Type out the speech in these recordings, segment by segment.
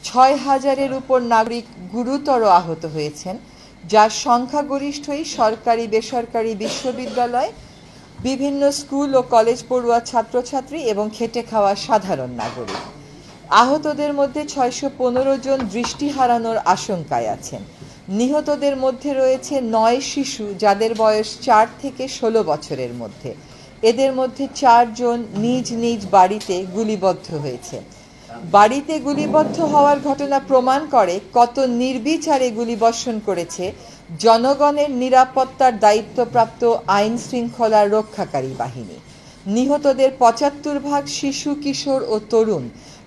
৬,০০০-এর উপর নাগরিক গুরুতর আহত হয়েছেন, যার সংখ্যাগরিষ্ঠই সরকারি বেসরকারি বিশ্ববিদ্যালয়, বিভিন্ন স্কুল ও কলেজ পড়ুয়া ছাত্রছাত্রী এবং খেটে খাওয়া সাধারণ নাগরিক। আহতদের মধ্যে ৬১৫ জন দৃষ্টি হারানোর আশঙ্কায় আছেন। নিহতদের মধ্যে রয়েছে ৯ শিশু, যাদের বয়স ৪ থেকে ১৬ বছরের মধ্যে। এদের মধ্যে ৪ জন নিজ নিজ বাড়িতে গুলিবদ্ধ হয়েছে। বাড়িতে গুলিবদ্ধ হওয়ার ঘটনা প্রমাণ করে কত নির্বিচারে গুলিবর্ষণ করেছে জনগণের নিরাপত্তার দায়িত্বপ্রাপ্ত আইন শৃঙ্খলা রক্ষাকারী বাহিনী। নিহতদের ৭৫ শিশু, কিশোর ও তরুণ,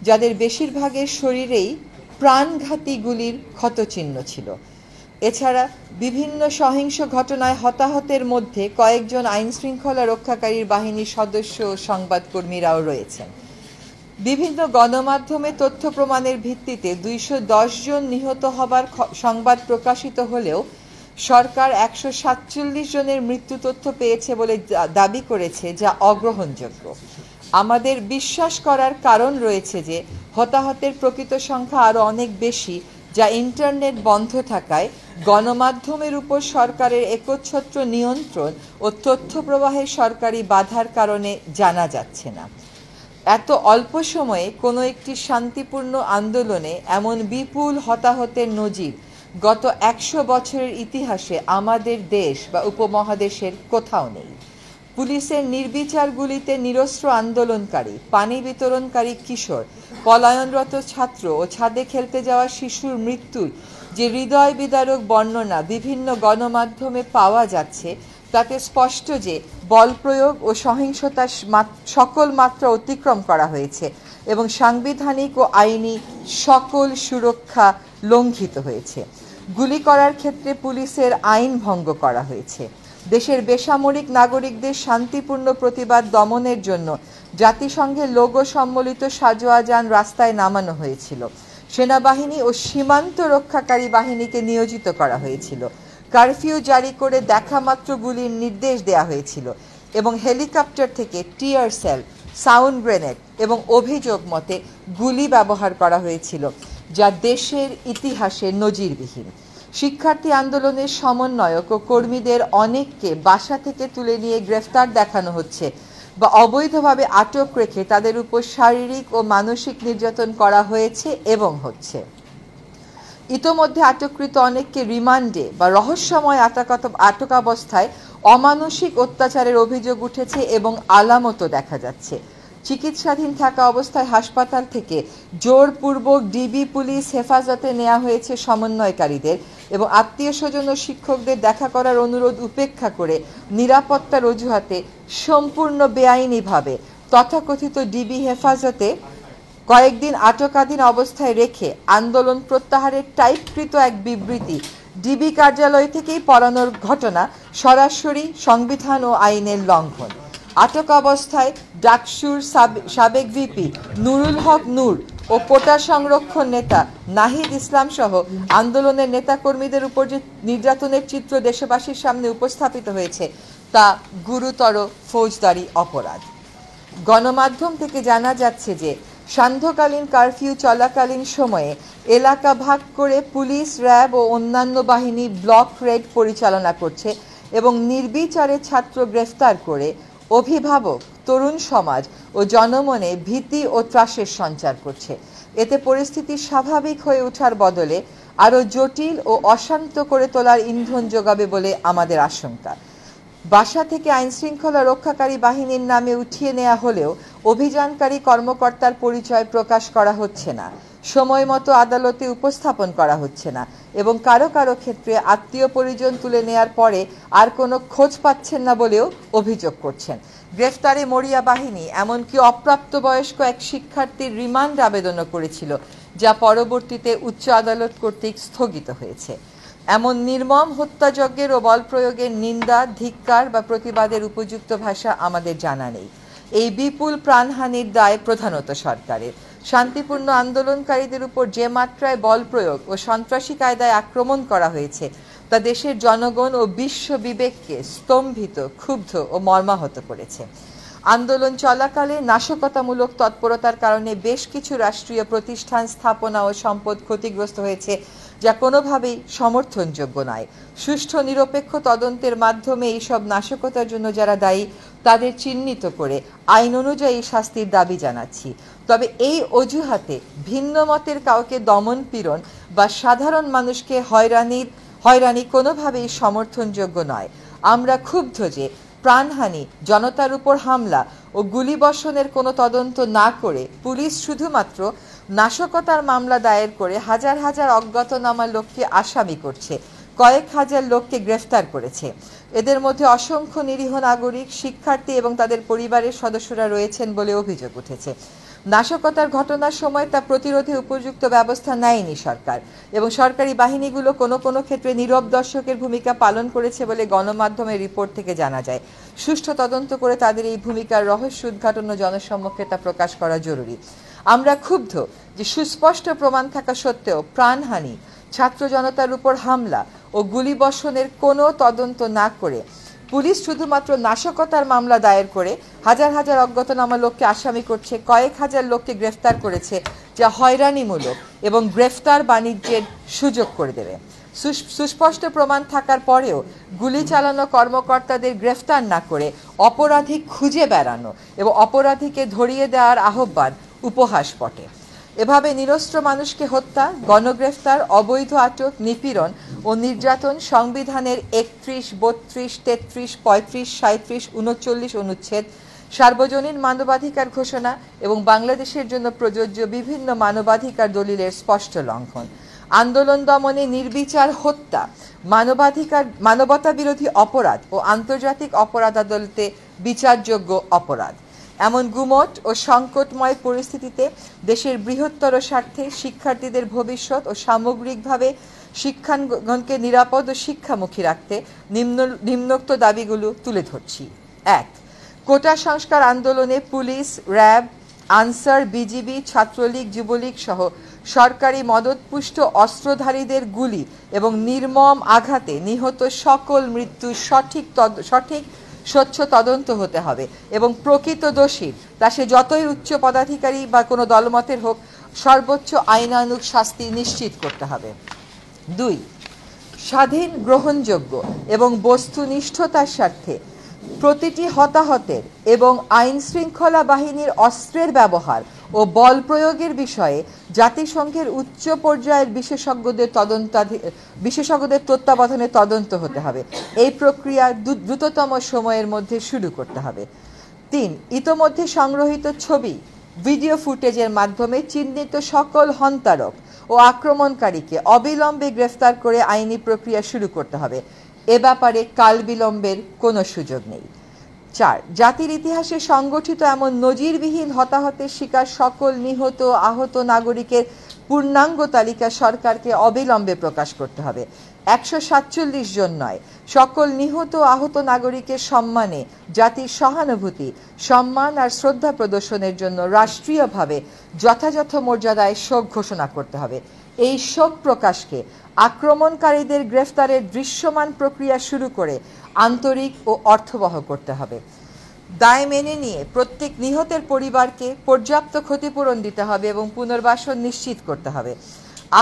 যাদের বেশিরভাগের শরীরেই প্রাণঘাতী গুলির ক্ষতচিহ্ন ছিল। এছাড়া বিভিন্ন সহিংস ঘটনায় হতাহতের মধ্যে কয়েকজন আইন শৃঙ্খলা রক্ষাকারী বাহিনীর সদস্য ও সংবাদকর্মীরাও রয়েছেন। বিভিন্ন গণমাধ্যমে তথ্য প্রমাণের ভিত্তিতে ২১০ জন নিহত হবার সংবাদ প্রকাশিত হলেও সরকার ১৪৭ জনের মৃত্যু তথ্য পেয়েছে বলে দাবি করেছে, যা অগ্রহণযোগ্য। আমাদের বিশ্বাস করার কারণ রয়েছে যে হতাহতের প্রকৃত সংখ্যা আরও অনেক বেশি, যা ইন্টারনেট বন্ধ থাকায় গণমাধ্যমের উপর সরকারের একচ্ছত্র নিয়ন্ত্রণ ও তথ্য প্রবাহে সরকারি বাধার কারণে জানা যাচ্ছে না। এত অল্প সময়ে কোনো একটি শান্তিপূর্ণ আন্দোলনে এমন বিপুল হতাহতের নজির গত ১০০ বছরের ইতিহাসে আমাদের দেশ বা উপমহাদেশের কোথাও নেই। পুলিশের নির্বিচার গুলিতে নিরস্ত্র আন্দোলনকারী, পানি বিতরণকারী কিশোর, পলায়নরত ছাত্র ও ছাদে খেলতে যাওয়া শিশুর মৃত্যুর যে হৃদয় বিদারক বর্ণনা বিভিন্ন গণমাধ্যমে পাওয়া যাচ্ছে, তাতে স্পষ্ট যে বল প্রয়োগ ও সহিংসতার সকল মাত্রা অতিক্রম করা হয়েছে এবং সাংবিধানিক ও আইনি সকল সুরক্ষা লঙ্ঘিত হয়েছে। গুলি করার ক্ষেত্রে পুলিশের আইন ভঙ্গ করা হয়েছে। দেশের বেসামরিক নাগরিকদের শান্তিপূর্ণ প্রতিবাদ দমনের জন্য জাতিসংঘের লোগো সম্বলিত সাজোয়া যান রাস্তায় নামানো হয়েছিল। সেনাবাহিনী ও সীমান্ত রক্ষাকারী বাহিনীকে নিয়োজিত করা হয়েছিল। কারফিউ জারি করে দেখামাত্র গুলির নির্দেশ দেওয়া হয়েছিল এবং হেলিকপ্টার থেকে টিয়ার সেল, সাউন্ড গ্রেনেড এবং অভিযোগ মতে গুলি ব্যবহার করা হয়েছিল, যা দেশের ইতিহাসে নজিরবিহীন। শিক্ষার্থী আন্দোলনের সমন্বয়ক ও কর্মীদের অনেককে বাসা থেকে তুলে নিয়ে গ্রেফতার দেখানো হচ্ছে বা অবৈধভাবে আটক রেখে তাদের উপর শারীরিক ও মানসিক নির্যাতন করা হয়েছে এবং হচ্ছে। ইতোমধ্যে আটককৃত অনেককে রিমান্ডে বা রহস্যময় আটকাবস্থায় অমানসিক অত্যাচারের অভিযোগ উঠেছে এবং আলামতও দেখা যাচ্ছে। চিকিৎসাধীন থাকা অবস্থায় হাসপাতাল থেকে জোরপূর্বক ডিবি পুলিশ হেফাজতে নেওয়া হয়েছে সমন্বয়কারীদের এবং আত্মীয় স্বজন ও শিক্ষকদের দেখা করার অনুরোধ উপেক্ষা করে নিরাপত্তার অজুহাতে সম্পূর্ণ বেআইনিভাবে তথাকথিত ডিবি হেফাজতে কয়েকদিন আটকাধীন অবস্থায় রেখে আন্দোলন প্রত্যাহারের টাইপকৃত এক বিবৃতি ডিবি কার্যালয় থেকেই পড়ানোর ঘটনা সরাসরি সংবিধান ও আইনের লঙ্ঘন। আটক অবস্থায় ডাকসুর সাবেক ভিপি নুরুল হক নূর ও কোটা সংরক্ষণ নেতা নাহিদ ইসলাম সহ আন্দোলনের নেতাকর্মীদের উপর যে নির্যাতনের চিত্র দেশবাসীর সামনে উপস্থাপিত হয়েছে, তা গুরুতর ফৌজদারি অপরাধ। গণমাধ্যম থেকে জানা যাচ্ছে যে সান্ধ্যকালীন কারফিউ চলাকালীন সময়ে এলাকা ভাগ করে পুলিশ, র্যাব ও অন্যান্য বাহিনী ব্লক রেড পরিচালনা করছে এবং নির্বিচারে ছাত্র গ্রেফতার করে অভিভাবক, তরুণ সমাজ ও জনমনে ভীতি ও ত্রাসের সঞ্চার করছে। এতে পরিস্থিতি স্বাভাবিক হয়ে ওঠার বদলে আরও জটিল ও অশান্ত করে তোলার ইন্ধন যোগাবে বলে আমাদের আশঙ্কা। বাসা থেকে আইনশৃঙ্খলা রক্ষাকারী বাহিনীর নামে উঠিয়ে নেওয়া হলেও অভিযানকারী কর্মকর্তার পরিচয় প্রকাশ করা হচ্ছে না, সময় মতো আদালতে উপস্থাপন করা হচ্ছে না এবং কারো কারো ক্ষেত্রে আত্মীয় পরিজন তুলে নেয়ার পরে আর কোনো খোঁজ পাচ্ছেন না বলেও অভিযোগ করছেন। গ্রেফতারে মরিয়া বাহিনী এমনকি অপ্রাপ্তবয়স্ক এক শিক্ষার্থীর রিমান্ড আবেদনও করেছিল, যা পরবর্তীতে উচ্চ আদালত কর্তৃক স্থগিত হয়েছে। এমন নির্মম হত্যাযজ্ঞের ও বল প্রয়োগের নিন্দা, ধিক্কার বা প্রতিবাদের উপযুক্ত ভাষা আমাদের জানা নেই। এই বিপুল প্রাণহানির দায় প্রধানত সরকারের। শান্তিপূর্ণ আন্দোলনকারীদের উপর যে মাত্রায় বল প্রয়োগ ও সন্ত্রাসী কায়দায় আক্রমণ করা হয়েছে, তা দেশের জনগণ ও বিশ্ব বিবেককে স্তম্ভিত, ক্ষুব্ধ ও মর্মাহত করেছে। আন্দোলন চলাকালে নাশকতামূলক তৎপরতার কারণে বেশ কিছু রাষ্ট্রীয় প্রতিষ্ঠান, স্থাপনা ও সম্পদ ক্ষতিগ্রস্ত হয়েছে, যা কোনোভাবেই সমর্থনযোগ্য নয়। সুষ্ঠু নিরপেক্ষ তদন্তের মাধ্যমে এইসব নাশকতার জন্য যারা দায়ী তাদের চিহ্নিত করে আইন অনুযায়ী শাস্তির দাবি জানাচ্ছি। তবে এই অজুহাতে ভিন্ন মতের কাউকে দমন পীড়ন বা সাধারণ মানুষকে হয়রানি কোনোভাবেই সমর্থনযোগ্য নয়। আমরা ক্ষুব্ধ যে প্রাণহানি, জনতার উপর হামলা ও গুলিবর্ষণের কোনো তদন্ত না করে পুলিশ শুধুমাত্র নাশকতার মামলা দায়ের করে হাজার হাজার অজ্ঞাতনামা লোককে আসামি করছে, কয়েক হাজার লোককে গ্রেফতার করেছে। এদের মধ্যে অসংখ্য নিরীহ নাগরিক, শিক্ষার্থী এবং তাদের পরিবারের সদস্যরা রয়েছেন বলে অভিযোগ উঠেছে। নাশকতার ঘটনার সময় তা প্রতিরোধে উপযুক্ত ব্যবস্থা নেয়নি সরকার, এবং সরকারি বাহিনীগুলো কোনো কোনো ক্ষেত্রে নীরব দর্শকের ভূমিকা পালন করেছে বলে গণমাধ্যমের রিপোর্ট থেকে জানা যায়। সুষ্ঠু তদন্ত করে তাদের এই ভূমিকার রহস্য উদ্ঘাটন ও জনসম্মুখে তা প্রকাশ করা জরুরি। আমরা ক্ষুব্ধ যে সুস্পষ্ট প্রমাণ থাকা সত্ত্বেও প্রাণহানি, ছাত্র জনতার উপর হামলা ও গুলিবর্ষণের কোনো তদন্ত না করে পুলিশ শুধুমাত্র নাশকতার মামলা দায়ের করে হাজার হাজার অজ্ঞাতনামা লোককে আসামি করছে, কয়েক হাজার লোককে গ্রেফতার করেছে, যা হয়রানিমূলক এবং গ্রেফতার বাণিজ্যের সুযোগ করে দেবে। সুস্পষ্ট প্রমাণ থাকার পরেও গুলি চালানো কর্মকর্তাদের গ্রেফতার না করে অপরাধী খুঁজে বেড়ানো এবং অপরাধীকে ধরিয়ে দেওয়ার আহ্বান উপহাস বটে। এভাবে নিরস্ত্র মানুষকে হত্যা, গণগ্রেফতার, অবৈধ আটক, নিপীড়ন ও নির্যাতন সংবিধানের 31, 32, 33, 35, 37, 39 অনুচ্ছেদ, সার্বজনীন মানবাধিকার ঘোষণা এবং বাংলাদেশের জন্য প্রযোজ্য বিভিন্ন মানবাধিকার দলিলের স্পষ্ট লঙ্ঘন। আন্দোলন দমনে নির্বিচার হত্যা মানবতা বিরোধী অপরাধ ও আন্তর্জাতিক অপরাধ আদালতে বিচারযোগ্য অপরাধ। এমন গুমট ও সংকটময় পরিস্থিতিতে দেশের বৃহত্তর স্বার্থে শিক্ষার্থীদের ভবিষ্যৎ ও সামগ্রিকভাবে শিক্ষাঙ্গনকে নিরাপদ ও শিক্ষামুখী রাখতে নিম্নোক্ত দাবিগুলো তুলে ধরছি। 1. কোটা সংস্কার আন্দোলনে police, RAB, answer, BGB, Chhatra League, Jubo League সহ সরকারি মদতপুষ্ট অস্ত্রধারীদের গুলি এবং নির্মম আঘাতে নিহত সকল মৃত্যুর সঠিক স্বচ্ছ তদন্ত হতে হবে এবং প্রকৃত দোষীর, তা সে যতই উচ্চ পদাধিকারী বা কোনো দলমতের হোক, সর্বোচ্চ আইনানুগ শাস্তি নিশ্চিত করতে হবে। 2. স্বাধীন, গ্রহণযোগ্য এবং বস্তুনিষ্ঠতার স্বার্থে প্রতিটি হতাহতের এবং আইন শৃঙ্খলা বাহিনীর অস্ত্রের ব্যবহার ও বল প্রয়োগের বিষয়ে জাতিসংঘের উচ্চ পর্যায়ের বিশেষজ্ঞদের তত্ত্বাবধানে তদন্ত হতে হবে। এই প্রক্রিয়া দ্রুততম সময়ের মধ্যে শুরু করতে হবে। 3. ইতোমধ্যে সংগ্রহীত ছবি, ভিডিও ফুটেজের মাধ্যমে চিহ্নিত সকল হন্তারক ও আক্রমণকারীকে অবিলম্বে গ্রেফতার করে আইনি প্রক্রিয়া শুরু করতে হবে। এ ব্যাপারে কাল বিলম্বের কোনো সুযোগ নেই। 4. জাতির ইতিহাসে সংগঠিত এমন নজিরবিহীন হতাহতের শিকার সকল নিহত আহত নাগরিকের পূর্ণাঙ্গ তালিকা সরকারকে অবিলম্বে প্রকাশ করতে হবে। 147 জন নয়, সকল নিহত আহত নাগরিকের সম্মানে জাতির সহানুভূতি, সম্মান আর শ্রদ্ধা প্রদর্শনের জন্য রাষ্ট্রীয়ভাবে যথাযথ মর্যাদায় শোক ঘোষণা করতে হবে। এই শোক প্রকাশকে আক্রমণকারীদের গ্রেফতারের দৃশ্যমান প্রক্রিয়া শুরু করে আন্তরিক ও অর্থবহ করতে হবে। দায় মেনে নিয়ে প্রত্যেক নিহতের পরিবারকে পর্যাপ্ত ক্ষতিপূরণ দিতে হবে এবং পুনর্বাসন নিশ্চিত করতে হবে।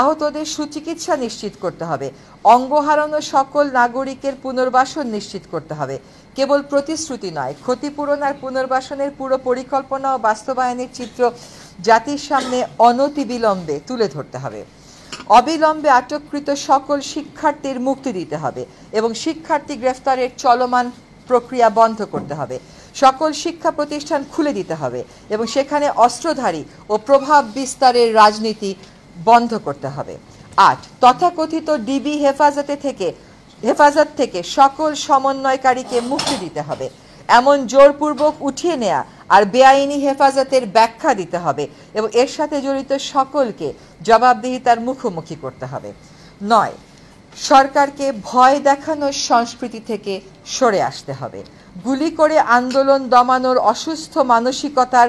আহতদের সুচিকিৎসা নিশ্চিত করতে হবে। অঙ্গ হারানো সকল নাগরিকের পুনর্বাসন নিশ্চিত করতে হবে। কেবল প্রতিশ্রুতি নয়, ক্ষতিপূরণ আর পুনর্বাসনের পুরো পরিকল্পনা ও বাস্তবায়নের চিত্র জাতির সামনে অনতিবিলম্বে তুলে ধরতে হবে। অবিলম্বে আটককৃত সকল শিক্ষার্থীর মুক্তি দিতে হবে এবং শিক্ষার্থী গ্রেফতারের চলমান প্রক্রিয়া বন্ধ করতে হবে। সকল শিক্ষা প্রতিষ্ঠান খুলে দিতে হবে এবং সেখানে অস্ত্রধারী ও প্রভাব বিস্তারের রাজনীতি বন্ধ করতে হবে। 8. তথাকথিত ডিবি হেফাজত থেকে সকল সমন্বয়কারীকে মুক্তি দিতে হবে। এমন জোরপূর্বক উঠিয়ে নেয়া আর বেআইনি হেফাজতের ব্যাখ্যা দিতে হবে এবং এর সাথে জড়িত সকলকে জবাবদিহিতার মুখোমুখি করতে হবে। 9. সরকারকে ভয় দেখানোর সংস্কৃতি থেকে সরে আসতে হবে। গুলি করে আন্দোলন দমানোর অসুস্থ মানসিকতার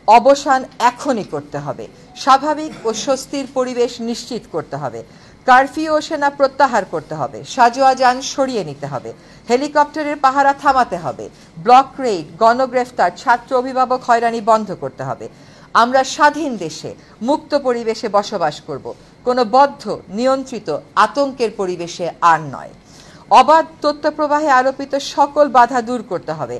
অবসান এখনই করতে হবে। স্বাভাবিক ও স্বস্তির পরিবেশ নিশ্চিত করতে হবে। কারফিউ ও সেনা প্রত্যাহার করতে হবে, সাজোয়া যান সরিয়ে নিতে হবে, হেলিকপ্টারের পাহারা থামাতে হবে, ব্লক রেইড, গণগ্রেফতার, ছাত্র অভিভাবক হয়রানি বন্ধ করতে হবে। আমরা স্বাধীন দেশে মুক্ত পরিবেশে বসবাস করব, কোনো বদ্ধ নিয়ন্ত্রিত আতঙ্কের পরিবেশে আর নয়। অবাধ তথ্য প্রবাহে আরোপিত সকল বাধা দূর করতে হবে।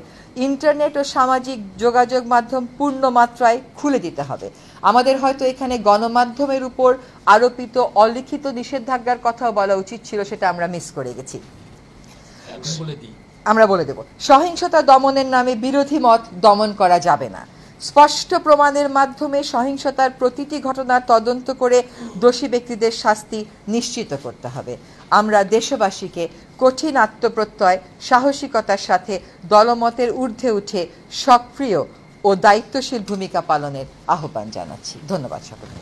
ইন্টারনেট ও সামাজিক যোগাযোগ মাধ্যম পূর্ণ মাত্রায় খুলে দিতে হবে। আমাদের হয়তো এখানে গণমাধ্যমের উপর আরোপিত অলিখিত নিষেধাজ্ঞার কথাও বলা উচিত ছিল, সেটা আমরা মিস করে গেছি। আমরা বলে দেব, সহিংসতা দমনের নামে বিরোধী মত দমন করা যাবে না। স্পষ্ট প্রমাণের মাধ্যমে সহিংসতার প্রতিটি ঘটনার তদন্ত করে দোষী ব্যক্তিদের শাস্তি নিশ্চিত করতে হবে। আমরা দেশবাসীকে কঠিন আত্মপ্রত্যয়, সাহসিকতার সাথে দলমতের ঊর্ধ্বে উঠে সক্রিয় ও দায়িত্বশীল ভূমিকা পালনের আহ্বান জানাচ্ছি। ধন্যবাদ সকলকে।